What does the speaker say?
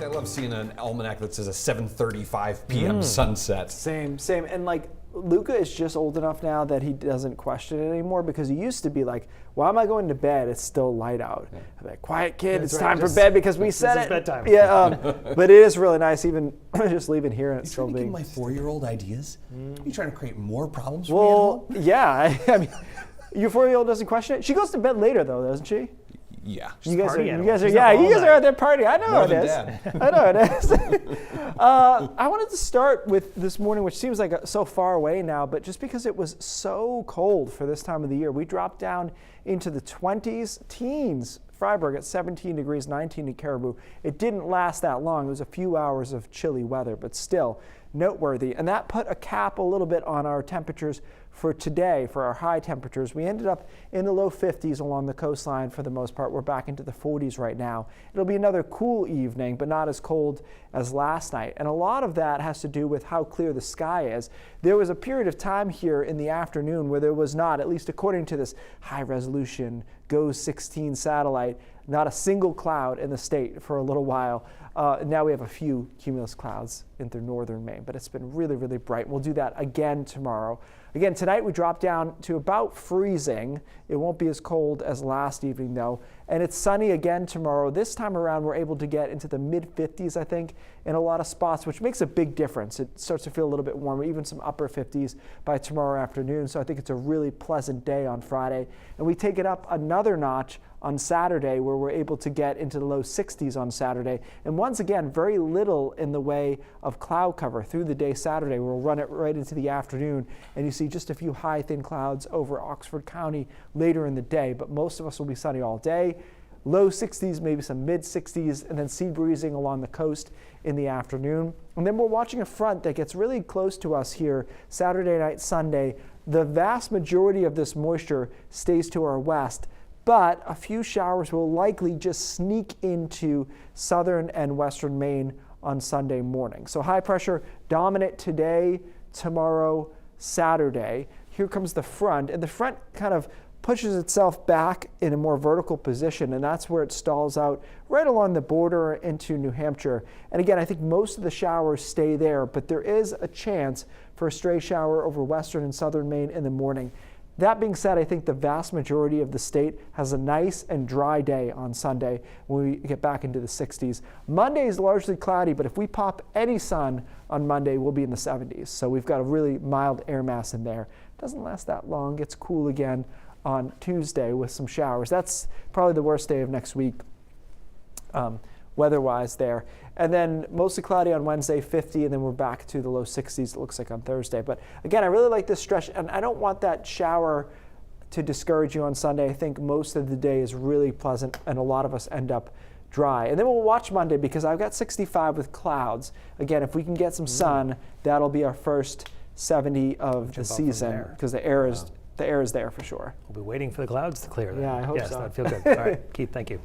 love seeing an almanac that says a 7:35 p.m. sunset. Same. And like, Luca is just old enough now that he doesn't question it anymore, because he used to be like, why am I going to bed? It's still light out. I'm like, quiet kid, it's time for bed because we said it. Bedtime. Yeah, but it is really nice, even just leaving here and it's still Are you trying to being. give my 4-year-old ideas? Are you trying to create more problems for Well, me at home? yeah. I mean, your 4-year-old doesn't question it. She goes to bed later though, doesn't she? Yeah. You guys party are animal. She's up you all guys night. are at their party. I know More it than is. Dad. I know it is. I wanted to start with this morning, which seems like so far away now, but just because it was so cold for this time of the year, we dropped down into the 20s, teens. Freiburg at 17 degrees, 19 in Caribou. It didn't last that long. It was a few hours of chilly weather, but still noteworthy. And that put a cap a little bit on our temperatures for today, for our high temperatures. We ended up in the low 50s along the coastline for the most part. We're back into the 40s right now. It'll be another cool evening, but not as cold as last night. And a lot of that has to do with how clear the sky is. There was a period of time here in the afternoon where there was not, at least according to this high resolution GOES 16 satellite, not a single cloud in the state for a little while. Now we have a few cumulus clouds into northern Maine, but it's been really, really bright. We'll do that again tomorrow. Again, tonight we drop down to about freezing. It won't be as cold as last evening though. And it's sunny again tomorrow. This time around we're able to get into the mid 50s, I think, in a lot of spots, which makes a big difference. It starts to feel a little bit warmer, even some upper 50s by tomorrow afternoon. So I think it's a really pleasant day on Friday. And we take it up another notch on Saturday, where we're able to get into the low 60s on Saturday. And once again, very little in the way of cloud cover through the day Saturday. We'll run it right into the afternoon, and you see just a few high, thin clouds over Oxford County later in the day, but most of us will be sunny all day. Low 60s, maybe some mid 60s, and then sea breezing along the coast in the afternoon. And then we're watching a front that gets really close to us here Saturday night, Sunday. The vast majority of this moisture stays to our west, but a few showers will likely just sneak into southern and western Maine on Sunday morning. So high pressure dominant today, tomorrow, Saturday. Here comes the front, and the front kind of pushes itself back in a more vertical position, and that's where it stalls out right along the border into New Hampshire. And again, I think most of the showers stay there, but there is a chance for a stray shower over western and southern Maine in the morning. That being said, I think the vast majority of the state has a nice and dry day on Sunday when we get back into the 60s. Monday is largely cloudy, but if we pop any sun on Monday, we'll be in the 70s. So we've got a really mild air mass in there. Doesn't last that long, gets cool again on Tuesday with some showers. That's probably the worst day of next week weather-wise there. And then mostly cloudy on Wednesday, 50, and then we're back to the low 60s, it looks like on Thursday. But again, I really like this stretch, and I don't want that shower to discourage you on Sunday. I think most of the day is really pleasant, and a lot of us end up dry. And then we'll watch Monday, because I've got 65 with clouds. Again, if we can get some sun, that'll be our first 70 of the season, because the air is there for sure. We'll be waiting for the clouds to clear then. Yeah, I hope yes, so. That'd feel good. All right, Keith, thank you.